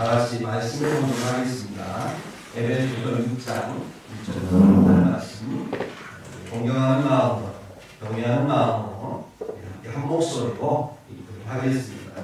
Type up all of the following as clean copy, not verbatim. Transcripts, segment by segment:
다같이 말씀을 보도록 하겠습니다. 에베소서 6장 1절부터 말씀, 동경하는 마음으로, 동의하는 마음으로 이렇게 한 목소리로 읽도록 하겠습니다.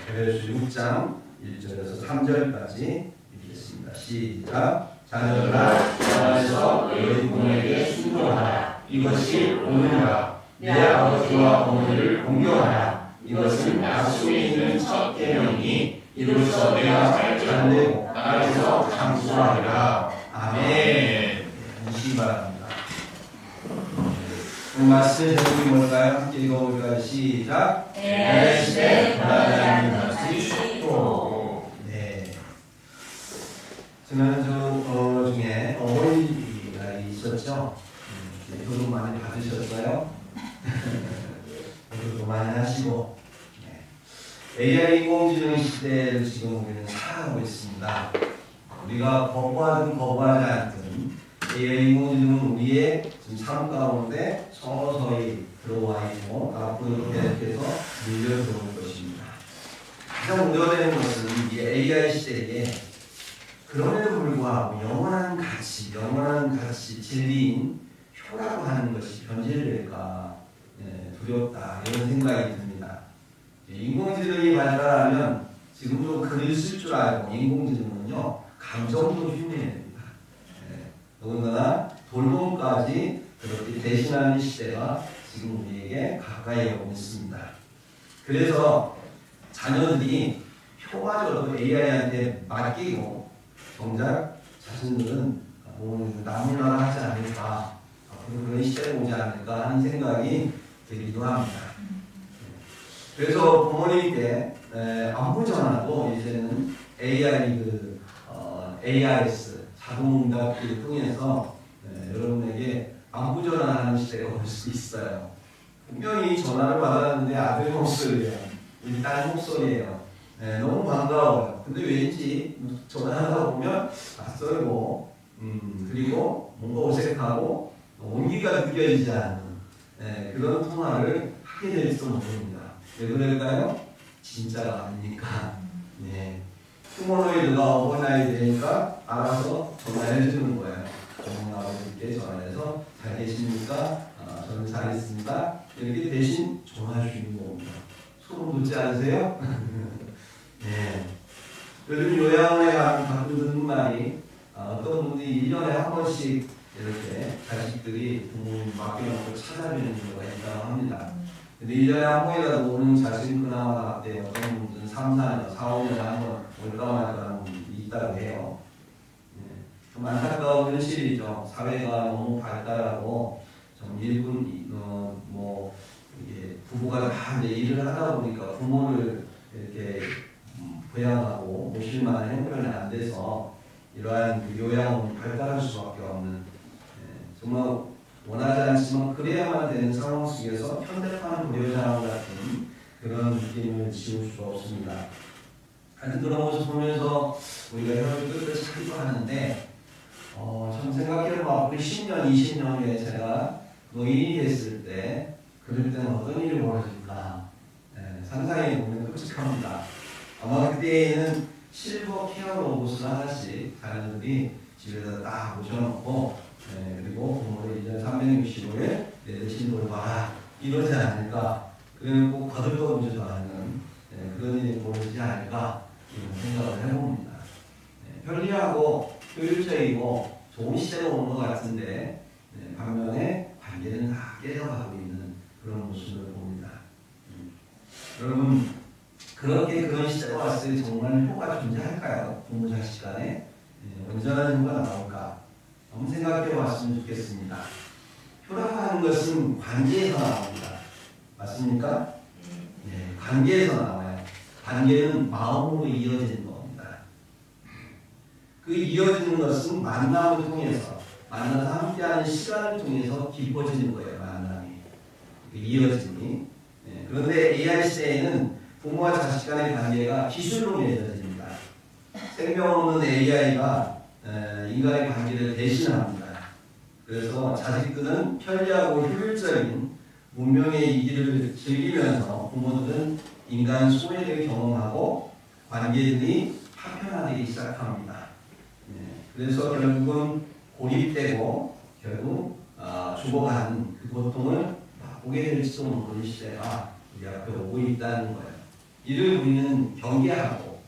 에베소서 6장 1절에서 3절까지 읽겠습니다. 시작. 자녀들아, 주 안에서 너희 부모에게 순종하라. 이것이 옳으니라. 내 아버지와 어머니를 공경하라. 이것은 약속에 있는 첫 계명이니 이로써 내가 잘되고 나에서 장수하리라. 아멘. 주시기 바랍니다. 말씀의 제목이 뭘까요? 함께 읽어볼까요? 시작. 에베소서에 변하지 않는 식도. 네. 지난주 중에 어버이날이 있었죠. 교육 많이 받으셨어요? 교육도 많이 하시고. AI 인공지능 시대를 지금 우리는 살아가고 있습니다. 우리가 거부하든 거부하지 않든 AI 인공지능은 우리의 지금 삶 가운데 서서히 들어와 있고 앞으로 계속해서 밀려 들어올 것입니다. 가장 우려되는 것은 이 AI 시대에 그럼에도 불구하고 영원한 가치, 진리인 효라고 하는 것이 변질될까 두렵다 이런 생각이 듭니다. 인공지능이 발달하면 지금도 글을 쓸 줄 알고 인공지능은요 감정도 흉내야 됩니다. 더군다나 돌봄까지 그렇게 대신하는 시대가 지금 우리에게 가까이 오고 있습니다. 그래서 자녀들이 효과적으로 AI한테 맡기고 정작 자신들은 나무나 하지 않을까 앞으로 그런 시대가 오지 않을까 하는 생각이 들기도 합니다. 그래서 부모님께 안부 전화도 이제는 ARS 자동응답기를 통해서 여러분에게 안부 전화하는 시대가 올 수 있어요. 분명히 전화를 받았는데 아들 목소리예요, 딸 목소리예요. 너무 반가워요. 근데 왠지 전화하다 보면 낯설고 그리고 뭔가 어색하고 온기가 느껴지지 않는 그런 통화를 하게 될지도 모릅니다. 왜 그럴까요? 진짜가 아니니까. 네. 휴머노이드가 어버이날이 되니까 알아서 전화해 주는 거예요. 어머니 아버지께 전화해서 잘 계십니까? 저는 잘 있습니다. 이렇게 대신 전화해 주는 겁니다. 소름 돋지 않으세요? 네. 요즘 요양원에 가끔 듣는 말이 어떤 분이 1년에 한 번씩 이렇게 자식들이 부모님 맡겨놓고 찾아뵈는 경우가 있다고 합니다. 근데 1년에 한 번이라도 오는 자식은 그나마 같대요. 어떤 분들은 3, 4년, 4, 5년에 한 번 올까 말까 있다고 해요. 좀 안타까운 현실이죠. 사회가 너무 발달하고 좀 이게 부부가 다 이제 일을 하다 보니까 부모를 이렇게 부양하고 모실 만한 형편이 안 돼서 이러한 요양원이 발달할 수밖에 없는 정말 원하지 않지만 그래야만 되는 상황 속에서 현대판 고려자원 같은 그런 느낌을 지울 수 없습니다. 하여튼 그런 모습 보면서 우리가 혀를 끝을 차기도 하는데 참 생각해보면 앞으로 10년, 20년 후에 제가 노인이 됐을 때 그럴 때는 어떤 일이 벌어질까 상상해보면 끔찍합니다. 아마 그때에는 실버 케어 로봇을 하나씩 자녀들이 집에다 딱 모셔놓고 그리고 부모를 1년 365일 내 대신 돌봐라 이러지 않을까. 그리고 꼭 거들떠보지도 않는 그런 일이 벌어지지 않을까 이런 생각을 해봅니다. 편리하고 효율적이고 좋은 시대가 오는 것 같은데 반면에 관계는 다 깨져가고 있는 그런 모습을 봅니다. 여러분 그렇게 그런 시대가 왔을 때 정말 효과가 존재할까요? 부모 자식 간에 온전한 효과가 나올까? 한번 생각해 봤으면 좋겠습니다. 효라고 하는 것은 관계에서 나옵니다. 맞습니까? 네, 관계에서 나와요. 관계는 마음으로 이어지는 겁니다. 그 이어지는 것은 만남을 통해서 만나서 함께하는 시간을 통해서 깊어지는 거예요. 만남이 이어지니. 그런데 AI 시대에는 부모와 자식 간의 관계가 기술로 맺어집니다. 생명 없는 AI가 인간의 관계를 대신합니다. 그래서 자식들은 편리하고 효율적인 문명의 이기를 즐기면서 부모들은 인간 소외를 경험하고 관계들이 파편화되기 시작합니다. 그래서 결국은 고립되고 결국 죽어가는 그 고통을 맛보게 될지도 모르는 시대가 우리 앞에 오고 있다는 거예요. 이를 우리는 경계하고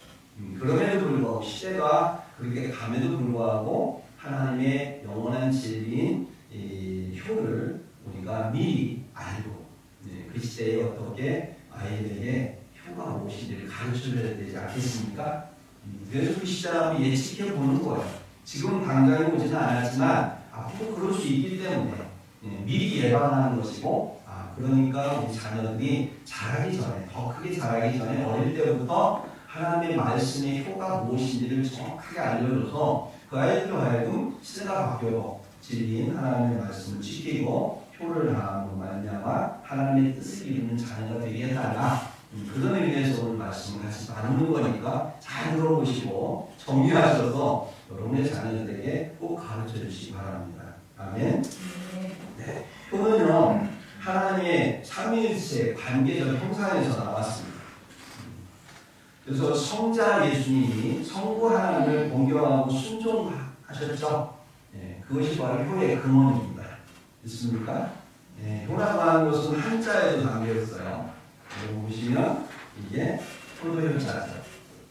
그럼에도 불구하고 시대가 그렇게 감에도 불구하고 하나님의 영원한 진리인 이 효를 우리가 미리 알고 그 시대에 어떻게 아이들에게 효가 무엇인지를 가르쳐줘야 되지 않겠습니까? 그래서 그 시대를 한번 예측해 보는 거예요. 지금 당장에 오지는 않았지만 앞으로 그럴 수 있기 때문에 미리 예방하는 것이고 그러니까 우리 자녀들이 자라기 전에 더 크게 자라기 전에 어릴 때부터 하나님의 말씀의 효가 무엇인지를 정확하게 알려줘서 그 아이들로 하여금 시대가 바뀌고 진리인 하나님의 말씀을 지키고 효를 다함으로 말미암아 하나님의 뜻을 이루는 자녀가 되게 해달라. 그런 의미에서 오늘 말씀을 같이 나누는 거니까 잘 들어보시고 정리하셔서 여러분의 자녀들에게 꼭 가르쳐 주시기 바랍니다. 아멘. 네. 효는요 하나님의 삼위일체 관계적 형상에서 나왔습니다. 그래서 성자 예수님이 성부 하나님을 공경하고 순종하셨죠. 그것이 바로 효의 근원입니다. 있습니까? 효라고 하는 것은 한자에도 담겨있어요. 여기 보시면 이게 효도효자죠.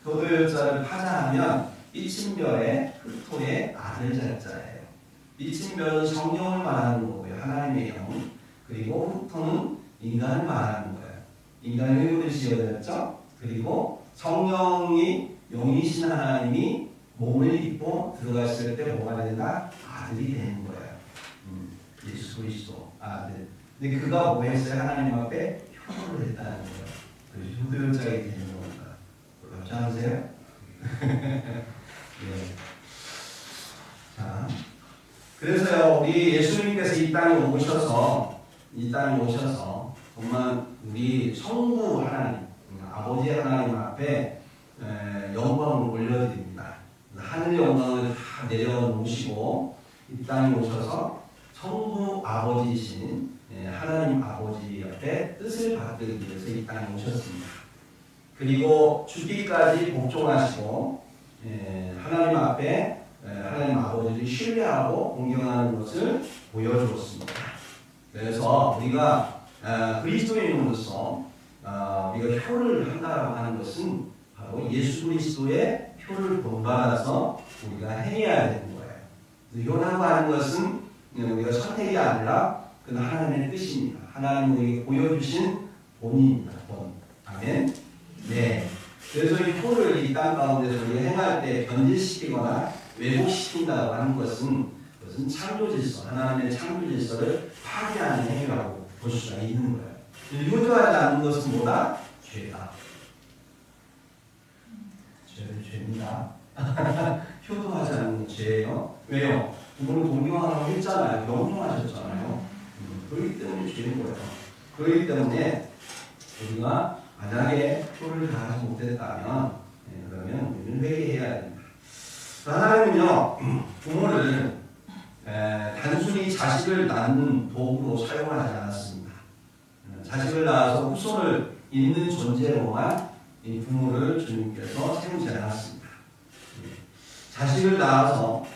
효도효자를 파자하면 이친별의 흑토의 아들 자자예요. 이친별은 성령을 말하는 거고요. 하나님의 영. 그리고 흑토는 인간을 말하는 거예요. 인간의 의를 지어졌죠. 그리고 성령이 영이신 하나님이 몸을 입고 들어갔을 때 뭐가 된다? 아들이 되는 거예요. 예수 그리스도 아들. 근데 그가 뭐 했어요? 하나님 앞에 효도를 했다는 거예요. 그래서 효도자가 되는 겁니다. 괜찮으세요? 네. 자, 그래서요 우리 예수님께서 이 땅에 오셔서 정말 우리 성부 하나님, 아버지 하나님 앞에 영광을 올려드립니다. 하늘 영광을 다 내려놓으시고 이 땅에 오셔서 성부 아버지이신 하나님 아버지 앞에 뜻을 받들기 위해서 이 땅에 오셨습니다. 그리고 죽기까지 복종하시고 하나님 앞에 하나님 아버지를 신뢰하고 공경하는 것을 보여주었습니다. 그래서 우리가 그리스도인으로서 우리가 효를 한다고 하는 것은 바로 예수 그리스도의 효를 본받아서 우리가 행해야 되는 거예요. 효라고 하는 것은 우리가 선택이 아니라 그건 하나님의 뜻입니다. 하나님이 우리에게 보여주신 본입니다. 본. 아멘. 네. 그래서 이 효를 이 땅 가운데서 우리가 행할 때 변질시키거나 왜곡시킨다고 하는 것은 그것은 창조 질서, 하나님의 창조 질서를 파괴하는 행위라고 볼 수가 있는 거예요. 효도하지 않는 것은 뭐다? 죄다. 죄는 죄입니다. 효도하지 않는 건 죄예요. 왜요? 그분을 동경하라고 했잖아요. 명령하셨잖아요. 그렇기 때문에 죄인 거예요. 그렇기 때문에 우리가 만약에 효를 다하지 못했다면 그러면 우리는 회개해야 됩니다. 하나님은요 부모를 단순히 자식을 낳는 도구로 사용하지 않았습니다. 자식을 낳아서 후손을 잇는 존재로만 이 부모를 주님께서 세우지 않았습니다. 자식을 낳아서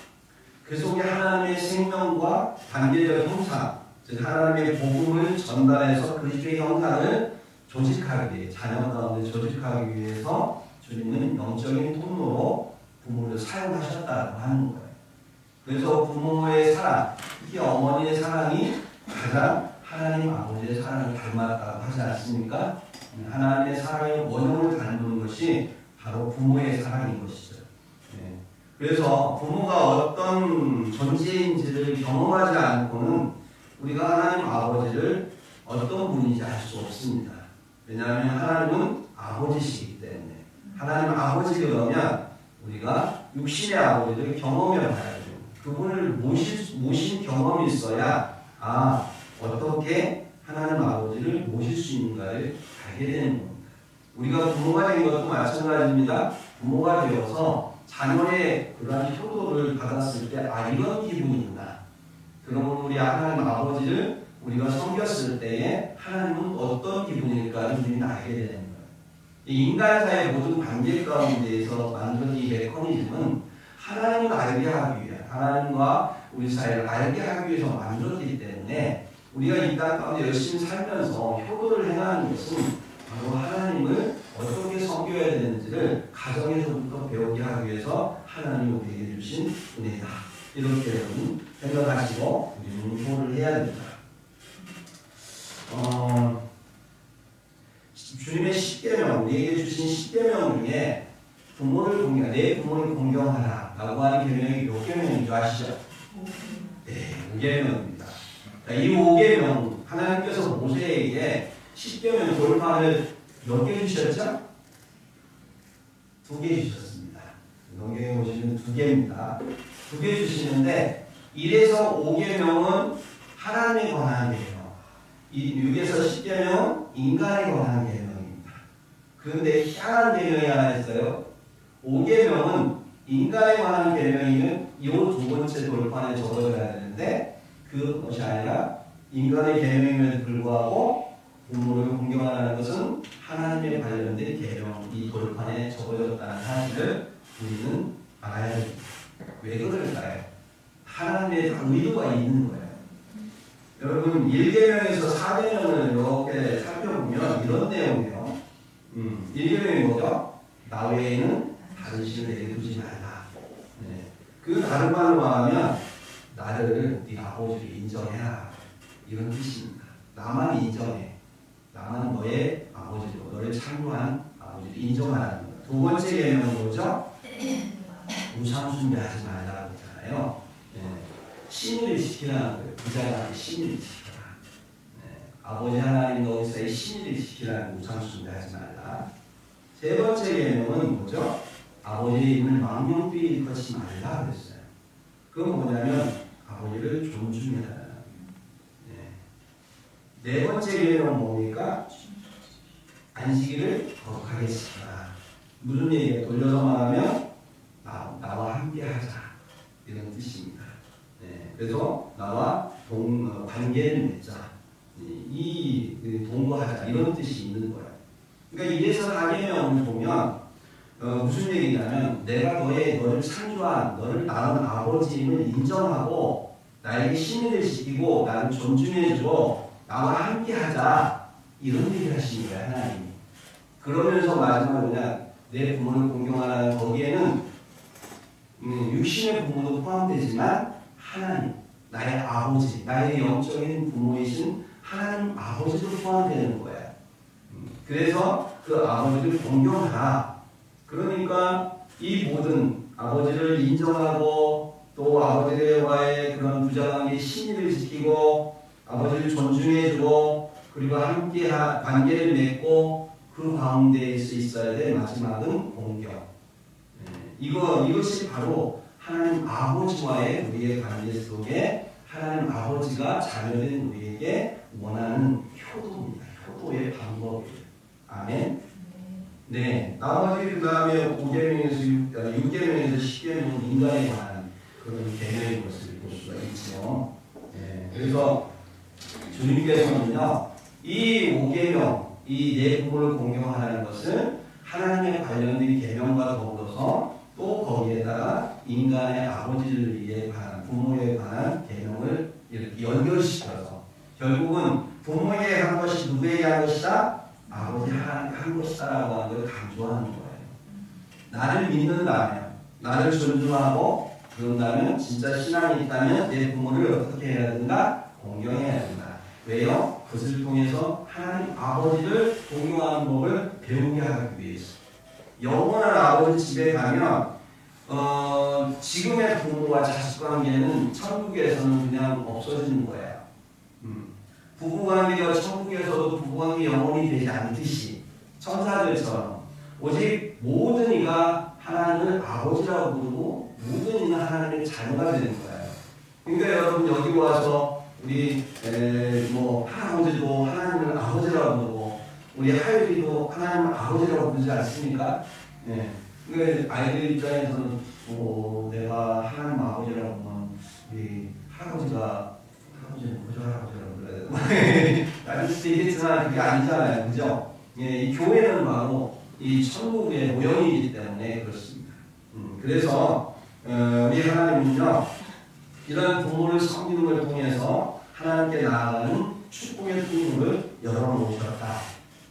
그 속에 하나님의 생명과 관계적 형상, 즉 하나님의 복음을 전달해서 그리스도의 형상을 조직하기 위해, 자녀 가운데 조직하기 위해서 주님은 영적인 통로로 부모를 사용하셨다고 하는 거예요. 그래서 부모의 사랑, 특히 어머니의 사랑이 가장 하나님 아버지의 사랑을 닮았다고 하지 않습니까? 하나님의 사랑의 원형을 닮은 것이 바로 부모의 사랑인 것이죠. 그래서 부모가 어떤 존재인지를 경험하지 않고는 우리가 하나님 아버지를 어떤 분인지 알 수 없습니다. 왜냐하면 하나님은 아버지시기 때문에 하나님 아버지를 그러면 우리가 육신의 아버지를 경험해 봐야 돼요. 그분을 모신 경험이 있어야 어떻게 하나님 아버지를 모실 수 있는가를 알게 되는 겁니다. 우리가 부모가 된 것도 마찬가지입니다. 부모가 되어서 자녀의 그러한 효도를 받았을 때 이런 기분이구나. 그러면 우리 하나님 아버지를 우리가 섬겼을 때에 하나님은 어떤 기분일까를 우리는 알게 되는 거예요. 이 인간 사이의 모든 관계 가운데에서 만든 이 메커니즘은 하나님을 알게 하기 위해, 하나님과 우리 사이를 알게 하기 위해서 만들어지기 때문에 우리가 이 땅 가운데 열심히 살면서 효도를 행하는 것은 바로 하나님을 어떻게 섬겨야 되는지를 가정에서부터 배우게 하기 위해서 하나님이 우리에게 주신 은혜다. 이렇게 여러분 생각하시고 우리는 효도를 해야 됩니다. 주님의 십계명, 우리에게 주신 십계명 중에 내 부모를 공경하라 라고 하는 계명이 몇 계명인 줄 아시죠? 네, 5계명입니다. 이 5계명, 하나님께서 모세에게 십계명 돌판을 몇 개 주셨죠? 2개 주셨습니다. 성경에 보시면 2개입니다. 2개 주시는데 1에서 5계명은 하나님에 관한 계명, 6에서 10계명은 인간에 관한 계명입니다. 그런데 희한한 계명이 하나 있어요. 5계명은 인간에 관한 계명이면 이 2번째 돌판에 적어져야 되는데 그것이 아니라 인간의 계명임에도 불구하고 부모를 공경하라는 것은 하나님에 관련된 계명, 이 돌판에 적어졌다는 사실을 우리는 알아야 됩니다. 왜 그럴까요? 하나님의 의도가 있는 거예요. 여러분 1계명에서 4계명을 이렇게 살펴보면 이런 내용이에요. 1계명이 뭐죠? 나 외에는 다른 신을 내게 두지 말라. 네. 그 다른 말로 말하면 나를 네 아버지를 인정해라. 이런 뜻입니다. 나만 인정해. 나만 너의 아버지로, 너를 창조한 아버지를 인정하라는 거예요. 2번째 계명은 뭐죠? 우상 숭배하지 말라고 했잖아요. 네. 신의를 지키라는 거예요. 부자가 신의를 지켜라. 네. 아버지 하나님 너희사의 신의를 지키라는 우상 숭배하지 말라. 3번째 계명은 뭐죠? 아버지의 이름을 망령되이 일컫지 말라 그랬어요. 그건 뭐냐면 아버지를 존중해라. 네 번째 계명은 뭡니까? 안식일을 거룩하게 지켜라. 무슨 얘기예요? 돌려서 말하면 나와 함께 하자. 이런 뜻입니다. 네, 그래서 나와 관계를 맺자. 동거하자. 이런 뜻이 있는 거예요. 그러니까 이래서 4계명을 보면 무슨 얘기냐면 내가 너를 창조한 너를 낳은 아버지임을 인정하고 나에게 신의를 지키고 나를 존중해주고 나와 함께 하자. 이런 얘기를 하시는 거야, 하나님이. 그러면서 마지막으로 그냥 내 부모를 공경하라는 거기에는 육신의 부모도 포함되지만 하나님, 나의 아버지, 나의 영적인 부모이신 하나님 아버지도 포함되는 거야. 그래서 그 아버지를 공경하라. 그러니까 이 모든 아버지를 인정하고 또 아버지와의 그런 부자관계의 신의를 지키고 아버지를 존중해주고 그리고 함께 관계를 맺고 그 가운데에 있어야 될 마지막은 공경. 이것이 바로 하나님 아버지와의 우리의 관계 속에 하나님 아버지가 자녀된 우리에게 원하는 효도입니다. 효도의 방법이에요. 아멘. 네. 나머지 그 다음에 5계명에서 6계명에서 10계명은 인간에 관한 그런 계명의 것을 볼 수가 있죠. 네. 그래서 주님께서는요, 이 5계명, 이 내 부모를 공경하라는 것을 하나님의 관련된 계명과 더불어서 또 거기에다가 인간의 아버지를 위해 관한, 부모에 관한 계명을 이렇게 연결시켜서 결국은 부모에게 한 것이 누구에게 한 것이다? 아버지 하나님께 한 것이다라고 하는 걸 강조하는 거예요. 나를 믿는다면, 나를 존중하고 그런다면 진짜 신앙이 있다면 내 부모를 어떻게 해야 된다? 공경해야 된다. 왜요? 그것을 통해서 하나님 아버지를 공경하는 법을 배우게 하기 위해서. 영원한 아버지 집에 가면 지금의 부모와 자식 관계는 천국에서는 그냥 없어지는 거예요. 부부관계가 천국에서도 부부관계 영원히 되지 않듯이 천사들처럼 오직 모든 이가 하나님을 아버지라고 부르고 모든 이는 하나님의 자녀가 되는 거예요. 그러니까 여러분 여기 와서 우리 할아버지도 하나님을 아버지라고 부르고 우리 하율이도 하나님을 아버지라고 부르지 않습니까? 네. 그러니까 아이들 입장에서는 내가 하나님 아버지라고 하면 우리 할아버지는 그저 할아버지라고 불러야 되나? 나를 수도 있겠지만 그게 아니잖아요. 그죠? 예, 이 교회는 바로 이 천국의 모형이기 때문에 그렇습니다. 그래서 우리 하나님은요, 이런 부모를 섬기는 걸 통해서 하나님께 나아가는 축복의 통로를 열어놓으셨다.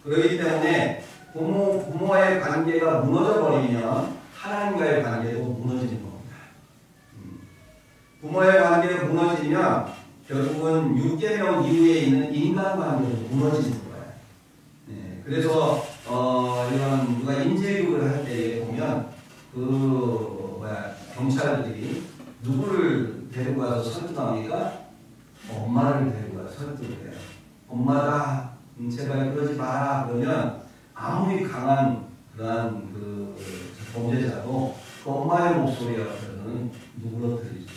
그렇기 때문에 부모와의 관계가 무너져 버리면 하나님과의 관계도 무너지는 겁니다. 부모의 관계가 무너지면 결국은 6계명 이후에 있는 인간관계도 무너지는 거예요. 네, 그래서 이런 누가 인재교육을 할 때 보면 경찰들이 누구를 데리고 가서 설득합니까? 엄마를 데리고 가서 설득을 해요. 엄마가 제발 그러지 마라 그러면 아무리 강한 그러한 그 범죄자도 그 엄마의 목소리 앞에서는 누그러뜨리죠.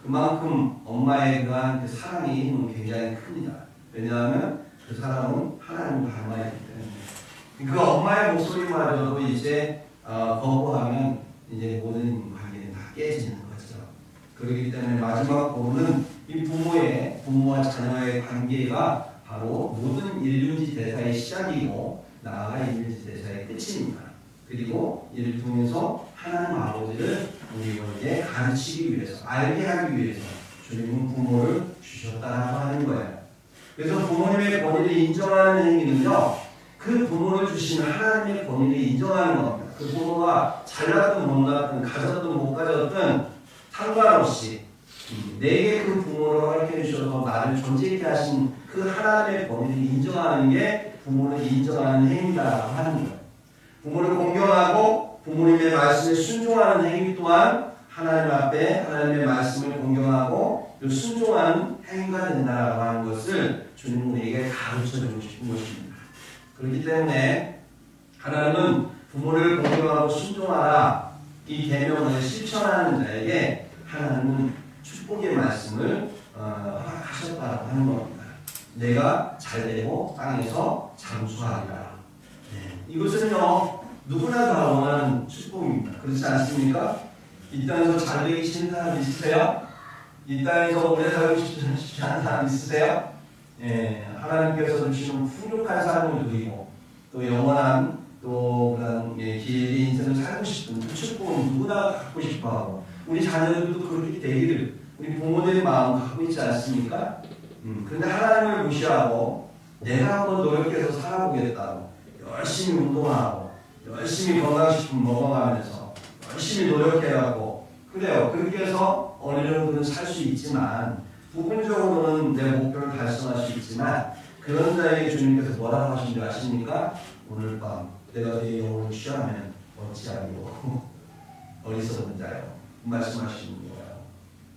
그만큼 엄마의 그러한 그 사랑의 힘은 굉장히 큽니다. 왜냐하면 그 사람은 하나님을 닮아있기 때문에. 그 엄마의 목소리마저도 이제 거부하면 이제 모든 관계는 다 깨지는 거죠. 그렇기 때문에 마지막 부분은 이 부모와 자녀의 관계가 바로 모든 인륜지 대사의 시작이고 나아가 인륜지 대사의 끝입니다. 그리고 이를 통해서 하나님 아버지를 우리에게 가르치기 위해서, 알게 하기 위해서 주님은 부모를 주셨다라고 하는 거예요. 그래서 부모님의 권위를 인정하는 행위는요, 그 부모를 주신 하나님의 권위를 인정하는 겁니다. 그 부모가 잘났든 못났든 가졌든 못 가졌든 상관없이 내게 그 부모를 허락해 주셔서 나를 존재있게 하신 그 하나님의 권위를 인정하는 게 부모를 인정하는 행위다라고 하는 거예요. 부모를 공경하고 부모님의 말씀에 순종하는 행위 또한 하나님 앞에 하나님의 말씀을 공경하고 순종하는 행위가 된다라고 하는 것을 주님 우리에게 가르쳐주고 싶은 것입니다. 그렇기 때문에 하나님은 부모를 공경하고 순종하라 이 계명을 실천하는 자에게 하나님은 축복의 말씀을 허락하셨다고 하는 겁니다. 내가 잘되고 땅에서 장수하리라. 네. 이것은요 누구나 다 원하는 축복입니다. 그렇지 않습니까? 이 땅에서 잘되기 싫은 사람 있으세요? 이 땅에서 오래 살고 싶지 않은 사람 있으세요? 예, 하나님께서 주시는 풍족한 삶을 누리고 또 영원한 또 그런 길의 인생을 살고 싶은 그 축복은 누구나 갖고 싶어하고 우리 자녀들도 그렇게 되기를 우리 부모들의 마음 갖고 있지 않습니까? 그런데 하나님을 무시하고 내가 한번 노력해서 살아보겠다고 열심히 운동하고 열심히 건강식품 먹어가면서 열심히 노력해가고 그래요. 그렇게 해서 어느 정도는 살 수 있지만 부분적으로는 내 목표를 달성할 수 있지만 그런 자에게 주님께서 뭐라고 하신 줄 아십니까? 오늘 밤 내가 네 영혼을 취하면 어찌하리요 어리석은 자요 말씀하시는 거예요.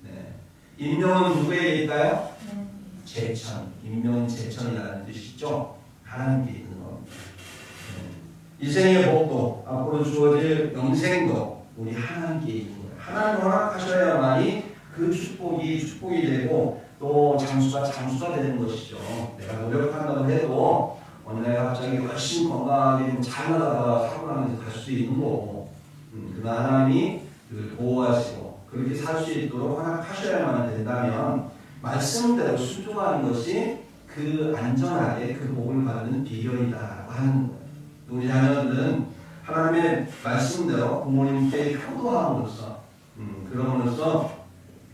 네. 인명은 누구에게 있까요? 제천, 인명은 제천이라는 뜻이죠. 하나님께 있는 겁니다. 네. 이생의 복도 앞으로 주어질 영생도 우리 하나님께 있는 거예요. 하나님 허락하셔야만이 그 축복이 되고 또 장수가 되는 것이죠. 내가 노력한다고 해도 어느 날 갑자기 훨씬 건강하게 잘 나가다가 사고 나면서 갈 수도 있는 거고 그러나 하나님이 그를 보호하시고 그렇게 살 수 있도록 허락하셔야만 된다면 말씀대로 순종하는 것이 그 안전하게 그 복을 받는 비결이다라고 하는 거예요. 우리 자녀들은 하나님의 말씀대로 부모님께 효도함으로써 그럼으로써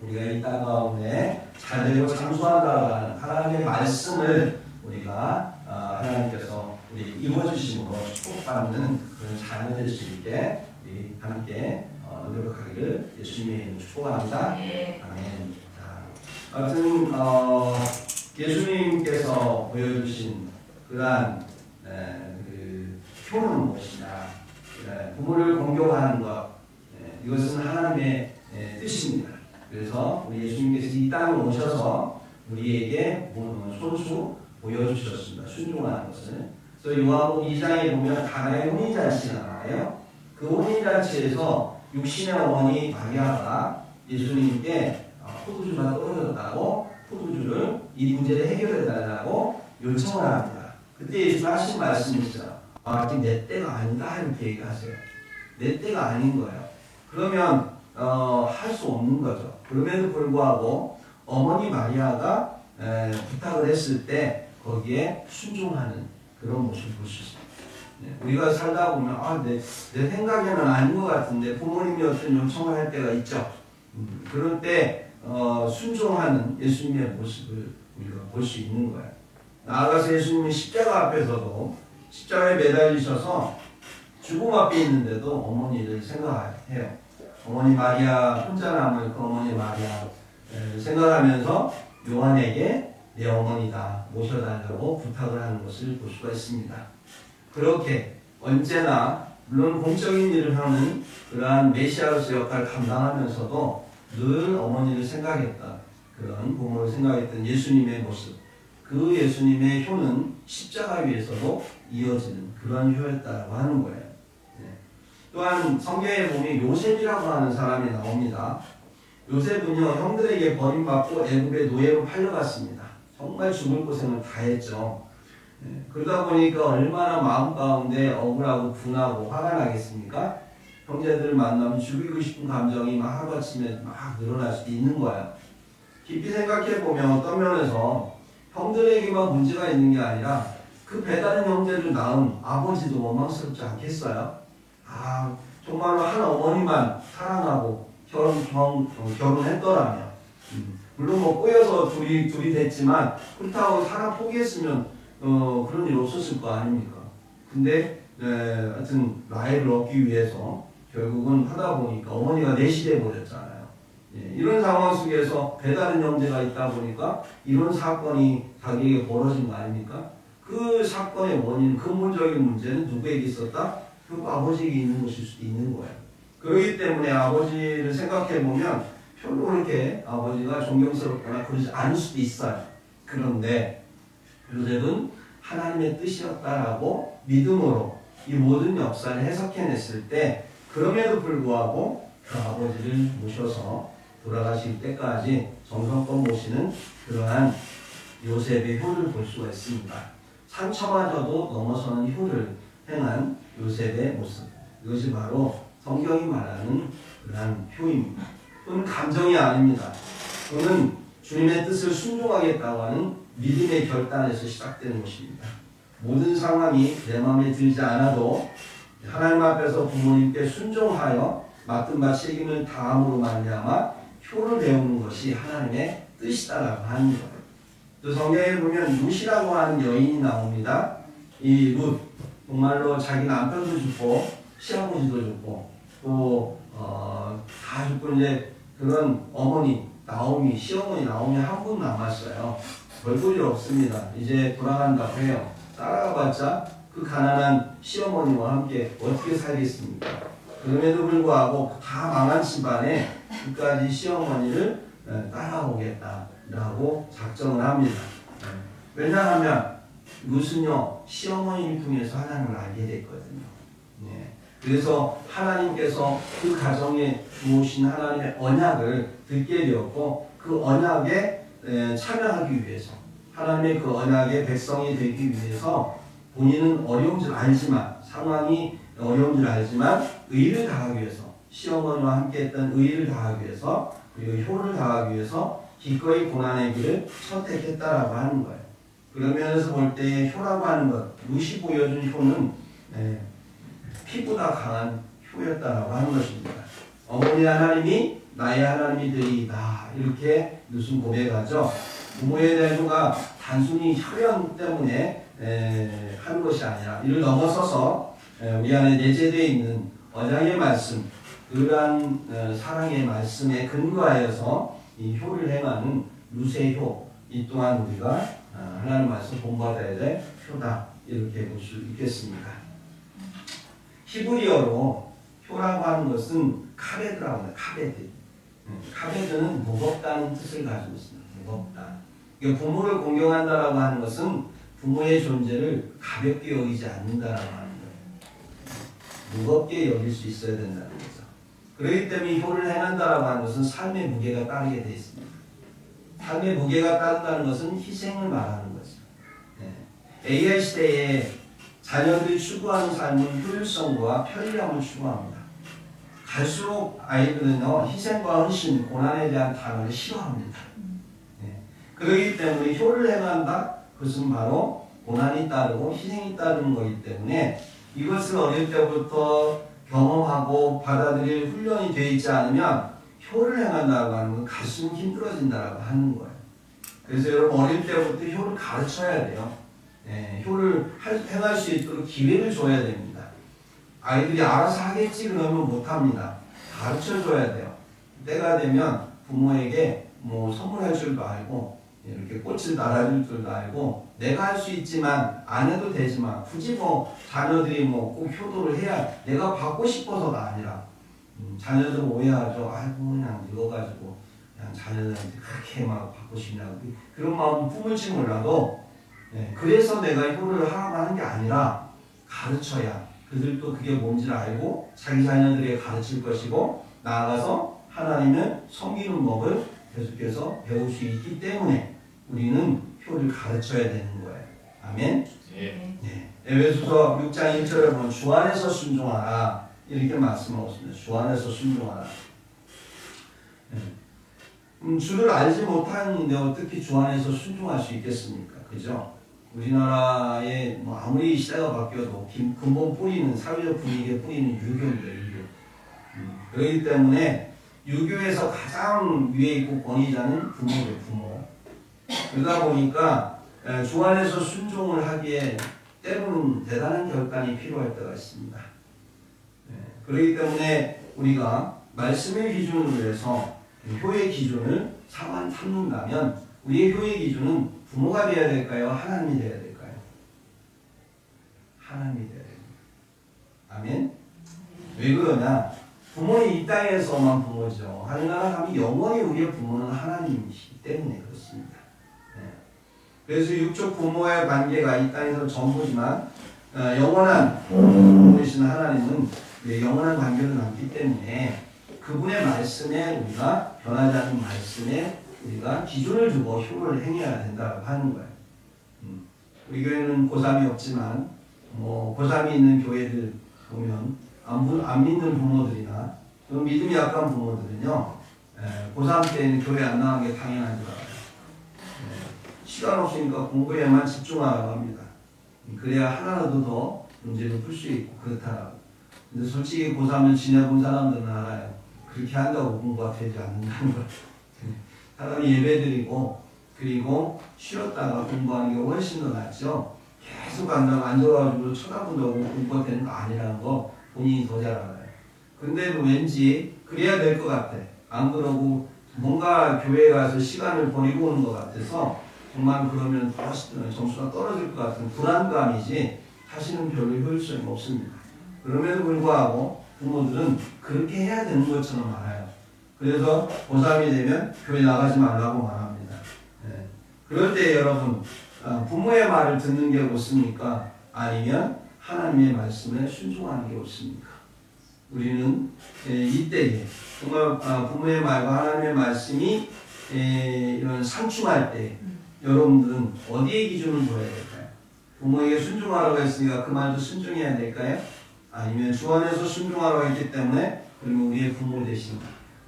우리가 이 땅 가운데 잘되고 장수한다고 하는 하나님의 말씀을 우리가 하나님께서 우리 이루어주심으로 축복받는 그런 자녀 될 수 있게 우리 함께 노력하기를 예수님의 이름으로 축복합니다. 아멘. 하여튼 예수님께서 보여주신 그러한 그 표는 무엇이냐 부모를 공경하는 것 이것은 하나님의 뜻입니다. 그래서 우리 예수님께서 이 땅에 오셔서 우리에게 손수 보여주셨습니다. 순종하는 것을. 그래서 요한복음 2장에 보면 가나의 혼인잔치가 나와요. 그 혼인잔치에서 육신의 어머니 마리아가 예수님께 포도주가 떨어졌다고 포도주를 이 문제를 해결해 달라고 요청을 합니다. 그때 예수가 하신 말씀이 있어요. 아직 내 때가 아니다 이렇게 얘기하세요. 내 때가 아닌 거예요. 그러면 할 수 없는 거죠. 그럼에도 불구하고 어머니 마리아가 부탁을 했을 때 거기에 순종하는 그런 모습을 볼 수 있습니다. 우리가 살다 보면 내 생각에는 아닌 것 같은데 부모님이 어떤 요청을 할 때가 있죠. 그럴 때 순종하는 예수님의 모습을 우리가 볼 수 있는 거예요. 나아가서 예수님이 십자가 앞에서도 십자가에 매달리셔서 죽음 앞에 있는데도 어머니를 생각해요. 어머니 마리아 혼자 남을 그 어머니 마리아 생각하면서 요한에게 내 어머니다 모셔달라고 부탁을 하는 것을 볼 수가 있습니다. 그렇게 언제나 물론 공적인 일을 하는 그러한 메시아로서 역할을 감당하면서도 늘 어머니를 생각했다. 그런 부모를 생각했던 예수님의 모습, 그 예수님의 효는 십자가 위에서도 이어지는 그런 효였다고 하는 거예요. 또한 성경에 보면 요셉이라고 하는 사람이 나옵니다. 요셉은요, 형들에게 버림받고 애굽의 노예로 팔려갔습니다. 정말 죽을 고생을 다 했죠. 그러다 보니까 얼마나 마음 가운데 억울하고 분하고 화가 나겠습니까? 형제들을 만나면 죽이고 싶은 감정이 막 하루아침에 막 늘어날 수도 있는 거예요. 깊이 생각해보면 어떤 면에서 형들에게만 문제가 있는 게 아니라 그 배다른 형제를 낳은 아버지도 원망스럽지 않겠어요? 정말로 한 어머니만 사랑하고 결혼했더라면 물론 꼬여서 둘이 됐지만 그렇다고 사랑 포기했으면 그런 일 없었을 거 아닙니까? 근데 하여튼 라헬을 얻기 위해서 결국은 하다 보니까 어머니가 내시돼 버렸잖아요. 이런 상황 속에서 배다른 형제가 있다 보니까 이런 사건이 자기에게 벌어진 거 아닙니까? 그 사건의 원인, 근본적인 문제는 누구에게 있었다? 그 아버지에게 있는 것일 수도 있는 거예요. 그렇기 때문에 아버지를 생각해보면 별로 그렇게 아버지가 존경스럽거나 그러지 않을 수도 있어요. 그런데 요셉은 하나님의 뜻이었다라고 믿음으로 이 모든 역사를 해석해냈을 때 그럼에도 불구하고 그 아버지를 모셔서 돌아가실 때까지 정성껏 모시는 그러한 요셉의 효를 볼 수가 있습니다. 상처마저도 넘어서는 효를 행한 요셉의 모습, 이것이 바로 성경이 말하는 그러한 효입니다. 효는 감정이 아닙니다. 효는 주님의 뜻을 순종하겠다고 하는 믿음의 결단에서 시작되는 것입니다. 모든 상황이 내 마음에 들지 않아도 하나님 앞에서 부모님께 순종하여 맡은 바 책임을 다함으로 말미암아 효를 배우는 것이 하나님의 뜻이다라고 하는 거예요. 또 성경에 보면 룻이라고 하는 여인이 나옵니다. 이 룻, 정말로 자기 남편도 죽고 시아버지도 죽고 또 다 죽고 이제 그런 어머니 나오미, 시어머니 나오미 한 분 남았어요. 별볼일 없습니다. 이제 돌아간다고 해요. 따라가봤자 그 가난한 시어머니와 함께 어떻게 살겠습니까? 그럼에도 불구하고 다 망한 집안에 끝까지 시어머니를 따라오겠다라고 작정을 합니다. 왜냐하면 룻은요 시어머니를 통해서 하나님을 알게 됐거든요. 그래서 하나님께서 그 가정에 주신 하나님의 언약을 듣게 되었고 그 언약에 참여하기 위해서 하나님의 그 언약의 백성이 되기 위해서 본인은 어려운 줄 알지만 상황이 어려운 줄 알지만 의를 다하기 위해서 시어머니와 함께 했던 의를 다하기 위해서 그리고 효를 다하기 위해서 기꺼이 고난의 길을 선택했다라고 하는 거예요. 그런 면에서 볼 때 효라고 하는 것, 룻이 보여준 효는 피보다 강한 효였다라고 하는 것입니다. 어머니 하나님이 나의 하나님이 되리이다 이렇게 룻은 고백하죠. 부모에 대한 효가 단순히 혈연 때문에 하는 것이 아니라 이를 넘어서서 우리 안에 내재되어 있는 언약의 말씀, 그러한 사랑의 말씀에 근거하여서 이 효를 행하는 룻의 효, 이 또한 우리가 하나님 말씀 본받아야 될 효다 이렇게 볼 수 있겠습니다. 히브리어로 효라고 하는 것은 카베드라고 합니다. 카베드. 카베드는 무겁다는 뜻을 가지고 있습니다. 무겁다. 그러니까 부모를 공경한다라고 하는 것은 부모의 존재를 가볍게 여기지 않는다라고 하는 거예요. 무겁게 여길 수 있어야 된다는 거죠. 그렇기 때문에 효를 행한다라고 하는 것은 삶의 무게가 따르게 되어 있습니다. 삶의 무게가 따른다는 것은 희생을 말하는 거죠. AI 시대에 자녀들이 추구하는 삶은 효율성과 편리함을 추구합니다. 갈수록 아이들은요 희생과 헌신, 고난에 대한 단어를 싫어합니다. 그렇기 때문에 효를 행한다, 그것은 바로 고난이 따르고 희생이 따르는 것이기 때문에 이것을 어릴 때부터 경험하고 받아들일 훈련이 되어 있지 않으면 효를 행한다고 하는 건 갈수록 힘들어진다고 하는 거예요. 그래서 여러분 어릴 때부터 효를 가르쳐야 돼요. 효를 행할 수 있도록 기회를 줘야 됩니다. 아이들이 알아서 하겠지 그러면 못합니다. 가르쳐줘야 돼요. 때가 되면 부모에게 뭐 선물할 줄도 알고 이렇게 꽃을 달아줄 줄도 알고 내가 할 수 있지만 안 해도 되지만 굳이 뭐 자녀들이 뭐 꼭 효도를 해야 내가 받고 싶어서가 아니라 자녀들 오해하죠. 아이고 그냥 늙어가지고 그냥 자녀들한테 그렇게 막 받고 싶냐고 그런 마음 품을지 몰라도 그래서 내가 효를 하라고 하는 게 아니라 가르쳐야 그들도 그게 뭔지를 알고 자기 자녀들에게 가르칠 것이고 나아가서 하나님을 섬기는 법을 계속해서 배울 수 있기 때문에 우리는 효를 가르쳐야 되는 거예요. 아멘. 에베소서 6장 1절에 보면 주 안에서 순종하라 이렇게 말씀하고 있습니다. 주 안에서 순종하라. 주를 알지 못하는데 어떻게 주 안에서 순종할 수 있겠습니까? 그죠? 우리나라에 뭐 아무리 시대가 바뀌어도 근본 뿌리는 사회적 분위기의 뿌리는 유교입니다. 유교. 그렇기 때문에 유교에서 가장 위에 있고 권위자는 부모죠. 부모. 그러다 보니까 주 안에서 순종을 하기에 때로는 대단한 결단이 필요할 때가 있습니다. 그렇기 때문에 우리가 말씀의 기준으로 해서 효의 기준을 삼는다면 우리의 효의 기준은 부모가 되어야 될까요? 하나님이 되어야 될까요? 하나님이 되어야 됩니다. 아멘? 왜 그러냐? 부모는 이 땅에서만 부모죠. 하늘나라 가면 영원히 우리의 부모는 하나님이시기 때문에 그렇습니다. 그래서 육적 부모의 관계가 이 땅에서 전부지만 영원한 부모이신 하나님은 영원한 관계를 남기 때문에 그분의 말씀에 우리가 변하지 않는 말씀에 우리가 기준을 두고 효를 행해야 된다고 하는 거예요. 우리 교회는 고3이 없지만 뭐 고3이 있는 교회들 보면 안 믿는 부모들이나 또 믿음이 약한 부모들은요 고3 때는 교회 안 나가는 게 당연한 줄 알아요. 시간 없으니까 공부에만 집중하라고 합니다. 그래야 하나라도 더 문제를 풀 수 있고 그렇다라고. 근데 솔직히 고3을 지내본 사람들은 알아요. 그렇게 한다고 공부가 되지 않는다는 걸. 사람이 예배드리고 그리고 쉬었다가 공부하는 게 훨씬 더 낫죠. 계속 앉아가지고 쳐다본다고 공부가 되는 거 아니라는 거 본인이 더 잘 알아요. 근데도 왠지 그래야 될 것 같아. 안 그러고 뭔가 교회에 가서 시간을 버리고 오는 것 같아서 정말 그러면 점수가 떨어질 것 같은 불안감이지 사실은 별로 효율성이 없습니다. 그럼에도 불구하고 부모들은 그렇게 해야 되는 것처럼 알아요. 그래서 고3이 되면 교회 나가지 말라고 말합니다. 그럴 때 여러분 부모의 말을 듣는 게 옳습니까? 아니면 하나님의 말씀에 순종하는 게 옳습니까? 우리는 이때에 정말 부모의 말과 하나님의 말씀이 이런 상충할 때 여러분들은 어디에 기준을 둬야 될까요? 부모에게 순종하라고 했으니까 그 말도 순종해야 될까요? 아니면 주 안에서 순종하라고 했기 때문에 그러면 우리의 부모 되신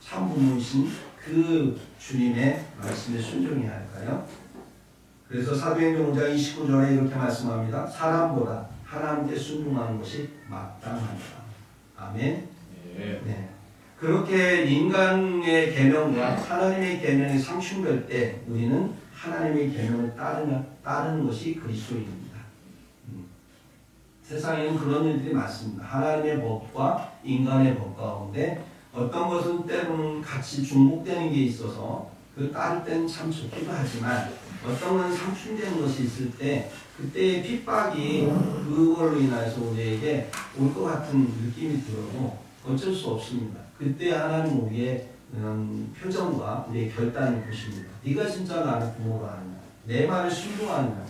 참 부모이신 그 주님의 말씀에 순종해야 할까요? 그래서 사도행전 5장 29절에 이렇게 말씀합니다. 사람보다 하나님께 순종하는 것이 마땅하다. 아멘. 네. 그렇게 인간의 계명과 하나님의 계명이 상충될 때 우리는 하나님의 계명을 따르는 것이 그리스도인입니다. 세상에는 그런 일들이 많습니다. 하나님의 법과 인간의 법 가운데 어떤 것은 때로는 같이 중복되는 게 있어서 그 따를 때는 참 좋기도 하지만 어떤 건 상충되는 것이 있을 때 그때의 핍박이 그걸로 인해서 우리에게 올 것 같은 느낌이 들어도 어쩔 수 없습니다. 그때 하나님 우리의 표정과 우리의 결단을 보십니다. 네가 진짜 나를 부모로 하느냐, 내 말을 순종하느냐,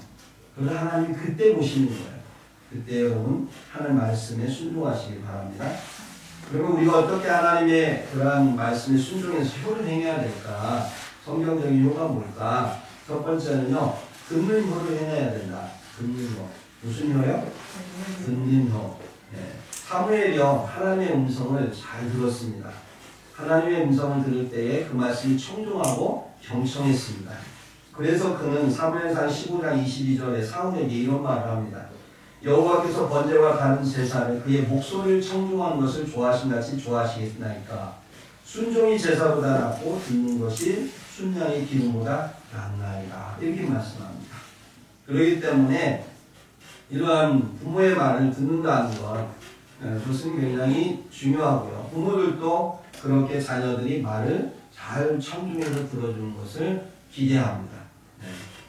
그걸 하나님이 그때 보시는 거예요. 그때 여러분 하나님 말씀에 순종하시기 바랍니다. 그리고 우리가 어떻게 하나님의 그러한 말씀에 순종해서 효를 행해야 될까? 성경적인 효가 뭘까? 첫 번째는요, 듣는 효를 행해야 된다. 듣는 효. 무슨 효요? 듣는 효. 사무엘이요, 하나님의 음성을 잘 들었습니다. 하나님의 음성을 들을 때에 그 말씀이 청종하고 경청했습니다. 그래서 그는 사무엘상 15장 22절에 사울에게 이런 말을 합니다. 여호와께서 번제와 다른 제사를 그의 목소리를 청중하는 것을 좋아하신같이 좋아하시겠나이까. 순종이 제사보다 낫고 듣는 것이 순양의 기름보다 낫나이다. 이렇게 말씀합니다. 그렇기 때문에 이러한 부모의 말을 듣는다는 것, 그것은 굉장히 중요하고요. 부모들도 그렇게 자녀들이 말을 잘 청중해서 들어주는 것을 기대합니다.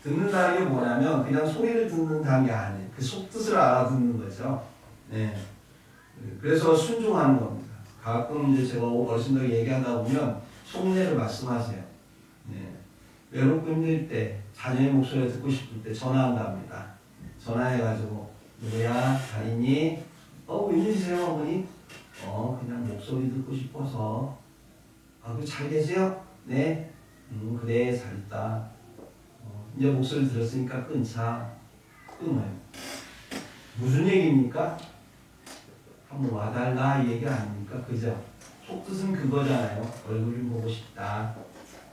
듣는다는 게 뭐냐면 그냥 소리를 듣는다는 게 아니에요. 그 속뜻을 알아듣는 거죠. 그래서 순종하는 겁니다. 가끔 이제 제가 어르신들 얘기하다 보면 속내를 말씀하세요. 외롭고 힘들 때, 자녀의 목소리를 듣고 싶을 때 전화한답니다. 전화해가지고 누구야? 잘 있니? 웬일이세요 어머니? 그냥 목소리 듣고 싶어서. 잘 계세요? 네? 그래 잘 있다. 이제 목소리 들었으니까 끊자. 끊어요. 무슨 얘기입니까? 한번 와달라 이 얘기 아닙니까? 그죠? 속뜻은 그거잖아요. 얼굴 좀 보고 싶다.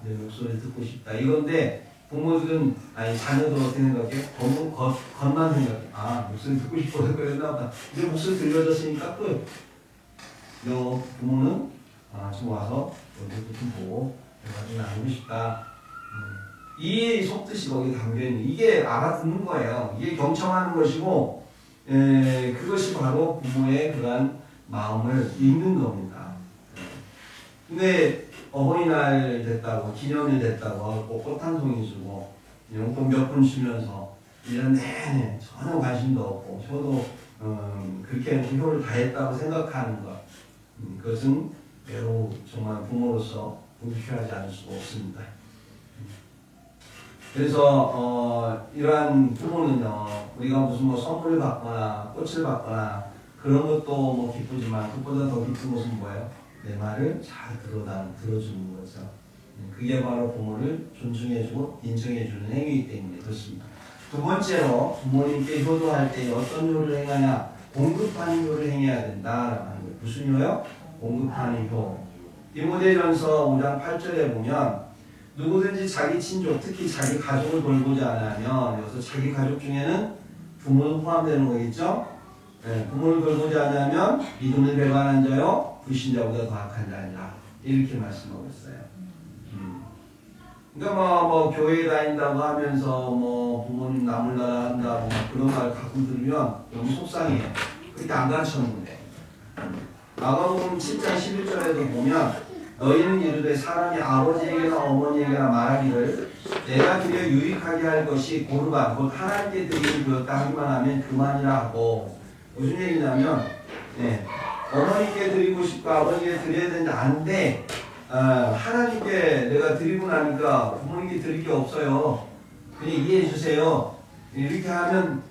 내 목소리 듣고 싶다. 이건데 부모들은 자녀들 어떻게 생각해? 겉만 생각해. 목소리 듣고 싶어서 그랬나 보다. 이제 목소리 들려졌으니까 끝. 너 부모는 좀 와서 얼굴도 좀 보고 내가 좀 나누고 싶다. 이 속뜻이 거기 담겨있는, 이게 알아듣는 거예요. 이게 경청하는 것이고, 그것이 바로 부모의 그러한 마음을 읽는 겁니다. 근데 어버이날 됐다고, 기념일 됐다고, 꽃 한 송이 주고, 용돈 몇 푼 주면서, 1년 내내 전혀 관심도 없고, 저도 그렇게 효를 다했다고 생각하는 것, 그것은 매우 정말 부모로서 불쾌하지 않을 수가 없습니다. 그래서 이러한 부모는요, 우리가 무슨 선물을 받거나 꽃을 받거나 그런 것도 기쁘지만 그보다 더 기쁜 것은 뭐예요? 내 말을 잘 들어주는 거죠. 그게 바로 부모를 존중해주고 인정해주는 행위이기 때문에 그렇습니다. 두 번째로 부모님께 효도할 때 어떤 효를 행하냐? 공급하는 효를 행해야 된다라고 하는 거예요. 무슨 효요? 공급하는 효. 디모데전서 5장 8절에 보면 누구든지 자기 친족, 특히 자기 가족을 돌보지 않으면, 여기서 자기 가족 중에는 부모도 포함되는 거겠죠? 부모를 돌보지 않으면 믿음을 배반한 자요, 불신자보다 더 악한 자니라. 이렇게 말씀하고 있어요. 그러니까 교회 다닌다고 하면서 부모님 나물나라 한다고 그런 말 가끔 들으면 너무 속상해요. 그렇게 안 가르쳤는데. 마가복음 7장 11절에도 보면 너희는 이르되 사람이 아버지에게나 어머니에게나 말하기를 내가 드려 유익하게 할 것이 고르반 곧 하나님께 드리는 그였다 하기만 하면 그만이라 하고, 무슨 얘기냐면 어머니께 드리고 싶고 아버지께 드려야 되는데 안 돼. 하나님께 내가 드리고 나니까 부모님께 드릴 게 없어요. 그냥 이해해 주세요. 이렇게 하면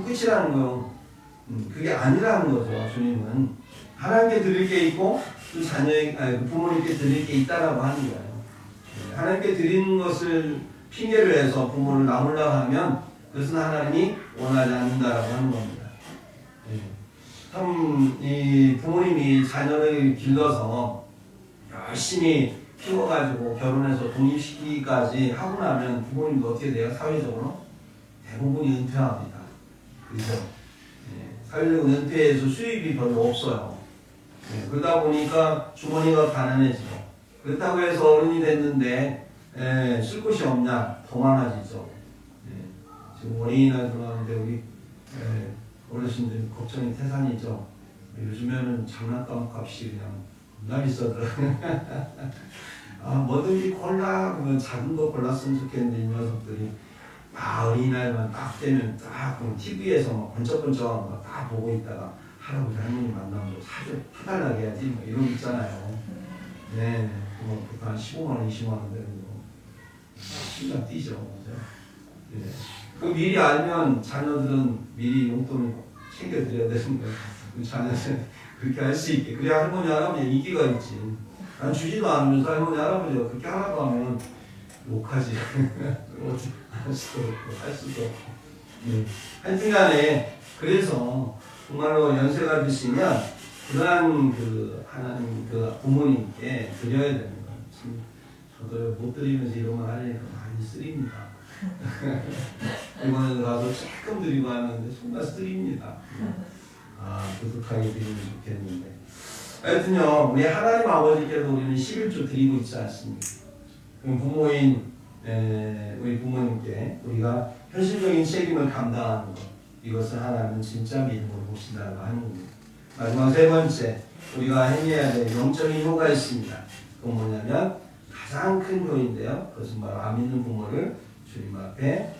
끝이라는 거예요. 그게 아니라는 거죠. 주님은 하나님께 드릴 게 있고 또 부모님께 드릴 게 있다라고 하는 거예요. 하나님께 드리는 것을 핑계로 해서 부모를 나무라고 하면 그것은 하나님이 원하지 않는다라고 하는 겁니다. 참 이 부모님이 자녀를 길러서 열심히 키워가지고 결혼해서 독립시키기까지 하고 나면 부모님도 어떻게 돼요? 사회적으로 대부분이 은퇴합니다. 그렇죠? 사회적으로 은퇴해서 수입이 별로 없어요. 그러다 보니까 주머니가 가난해지고, 그렇다고 해서 어른이 됐는데 쓸 곳이 없냐? 더 많아지죠. 지금 어린이날 들어가는데 우리 어르신들 걱정이 태산이죠. 요즘에는 장난감 값이 그냥 겁나 비싸더라고요. 뭐든지 골라, 그러면 작은 거 골랐으면 좋겠는데 이 녀석들이 어린이날만 딱 되면 딱 TV에서 막 번쩍번쩍한 거 딱 보고 있다가 할아버지 할머니 만나면 사달라고 해야지 이런 거 있잖아요. 그거 한 15만원 20만원 되는 거 심장 뛰죠. 그 미리 알면 자녀들은 미리 용돈을 챙겨드려야 되는 거예요. 자녀들은 그렇게 할 수 있게. 그래야 할머니 할아버지 인기가 있지. 난 주지도 않으면서 할머니 할아버지가 그렇게 하라고 하면 욕하지. 할 수도 없고. 하여튼간에 그래서 정말로 연세가 드시면 그러한 하나님 부모님께 드려야 되는 거예요. 저도 못 드리면서 이런 말 하려니까 많이 쓰립니다. 이번에 가서 조금 드리고 왔는데 정말 쓰립니다. 부득하게 드리면 좋겠는데. 하여튼요, 우리 하나님 아버지께도 우리는 11조 드리고 있지 않습니까? 그럼 부모인 우리 부모님께 우리가 현실적인 책임을 감당하는 것, 이것을 하나님은 진짜 믿음으로 보신다고 하는 겁니다. 마지막 세 번째, 우리가 행해야 될 영적인 효가 있습니다. 그건 뭐냐면 가장 큰 효인데요. 그것은 바로 안 믿는 부모를 주님 앞에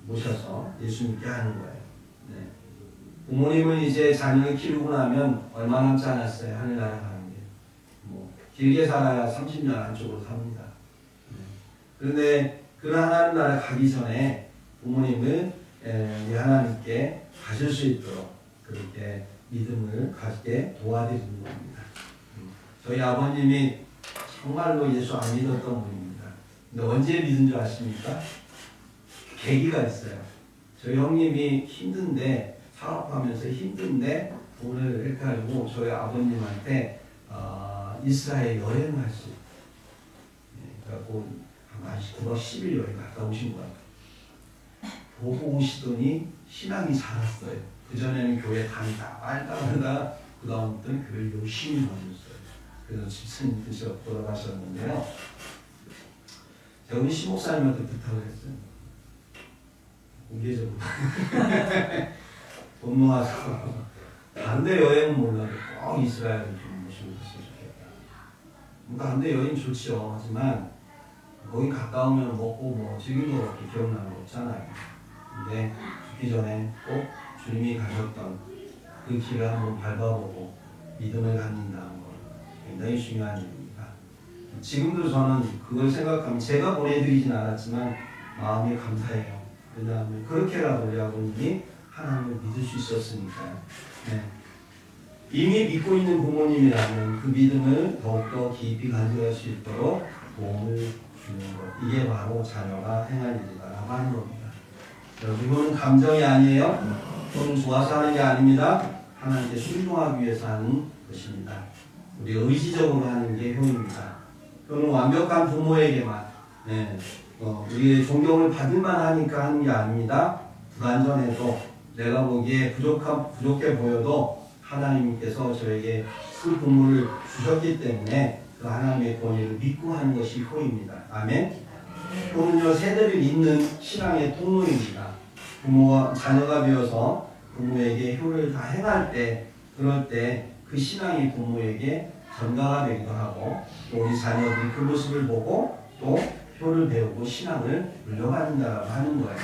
모셔서 예수 믿게 하는 거예요. 네. 부모님은 이제 자녀를 키우고 나면 얼마 남지 않았어요. 하늘나라 가는 게. 뭐 길게 살아야 30년 안쪽으로 삽니다. 네. 그런데 그 하나님 나라 가기 전에 부모님은 우리 하나님께 가실 수 있도록 그렇게 믿음을 갖게 도와드리는 겁니다. 저희 아버님이 정말로 예수 안 믿었던 분입니다. 근데 언제 믿은 줄 아십니까? 계기가 있어요. 저희 형님이 힘든데, 사업하면서 힘든데 돈을 이렇게 가지고 저희 아버님한테 이스라엘 여행을 할 수 있어요. 그래갖고 한 9박 10일 여행 갔다 오신 거예요. 보고 오시더니 신앙이 자랐어요. 그전에는 교회 다니다 말다가 그 다음부터는 교회를 열심히 다녔어요. 그래서 집사님께서 돌아가셨는데요. 제가 우리 시목사님한테 부탁을 했어요. 공개적으로 돈 모아서 다른 데 여행은 몰라도 꼭 이스라엘을 좀 모시고 있었으면 좋겠다. 다른 데 여행 좋죠. 하지만 거기 가까우면 먹고 뭐 즐긴 거밖에 기억나는 거 없잖아요. 근데 죽기 전에 꼭 주님이 가셨던 그 길을 한번 밟아보고 믿음을 갖는다는 거 굉장히 중요한 일입니다. 지금도 저는 그걸 생각하면 제가 보내드리진 않았지만 마음이 감사해요. 왜냐하면 그렇게라도 우리 아버님이 하나님을 믿을 수 있었으니까요. 네. 이미 믿고 있는 부모님이라면 그 믿음을 더욱더 깊이 간직할 수 있도록 도움을 주는 것. 이게 바로 자녀가 행할 일이다라고 하는 겁니다. 여러분, 이거는 감정이 아니에요. 또는 좋아서 하는 게 아닙니다. 하나님께 순종하기 위해서 하는 것입니다. 우리가 의지적으로 하는 게 효입니다. 또는 완벽한 부모에게만 우리의 존경을 받을만 하니까 하는 게 아닙니다. 불완전해도 내가 보기에 부족해 보여도 하나님께서 저에게 그 부모를 주셨기 때문에 그 하나님의 권위를 믿고 하는 것이 효입니다. 아멘. 효는요, 세대를 잇는 신앙의 통로입니다. 부모와 자녀가 되어서 부모에게 효를 다 행할 때, 그럴 때 그 신앙이 부모에게 전가가 되기도 하고, 또 우리 자녀들이 그 모습을 보고 또 효를 배우고 신앙을 물려받는다고 하는 거예요.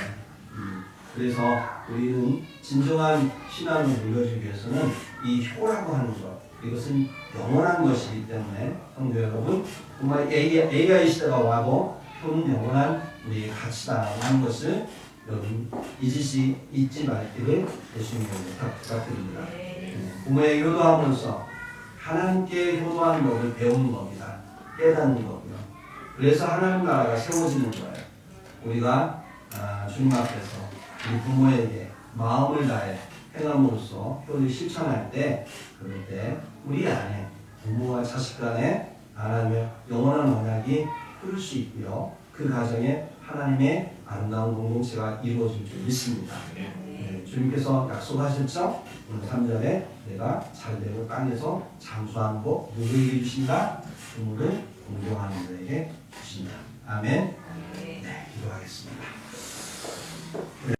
그래서 우리는 진정한 신앙을 물려주기 위해서는 이 효라고 하는 것, 이것은 영원한 것이기 때문에 성도 여러분, 정말 AI 시대가 와도 효는 영원한 우리의 가치다라고 하는 것을 여러분 잊지 말기를 예수님께 부탁드립니다. 부모에게 효도하면서 하나님께 효도하는 법을 배우는 겁니다. 깨닫는 거고요. 그래서 하나님 나라가 세워지는 거예요. 우리가 주님 앞에서 우리 부모에게 마음을 다해 행함으로써 효를 실천할 때, 그럴 때 우리 안에 부모와 자식 간에 하나님의 영원한 언약이 흐를 수 있고요. 그 가정에 하나님의 아름다운 공동체가 이루어질 줄 믿습니다. 주님께서 약속하셨죠? 오늘 3절에 내가 잘되고 땅에서 장수하는 법 누구에게 주신다? 부모를 공경하는 자에게 주신다. 아멘. 네, 기도하겠습니다.